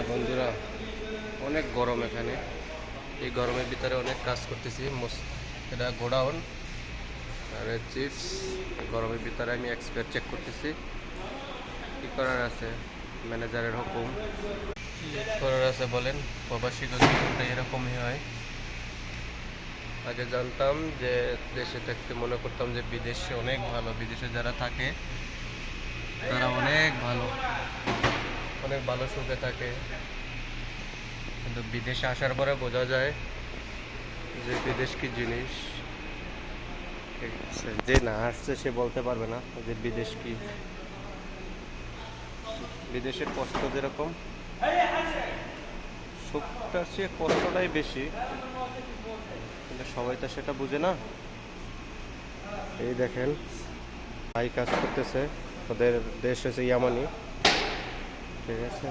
বন্ধুরা, অনেক গরম এখানে। এই গরমের ভিতরে অনেক কাজ করতেছি। এটা গোডাউন আর চিপস। গরমের ভিতরে আমি এক্সপায়ার চেক করতেছি। কী করার আছে, ম্যানেজারের হুকুম। কী করার আছে বলেন, প্রবাসী জীবনটা এরকমই হয়। আগে জানতাম যে দেশে থাকতে মনে করতাম যে বিদেশে অনেক ভালো, বিদেশে যারা থাকে তারা অনেক ভালো, অনেক ভালো সুখে থাকে। কিন্তু বিদেশে আসার পরে বোঝা যায় যে বিদেশ কি জিনিস। ঠিক আছে, যে না আসছে সে বলতে পারবে না যে বিদেশ কি। বিদেশের কষ্ট যেরকম, সুখটা চেয়ে কষ্টটাই বেশি, কিন্তু সবাই তো সেটা বুঝে না। এই দেখেন, ভাই কাজ করতেছে, ওদের দেশ হচ্ছে ইয়ামানি। ঠিক আছে।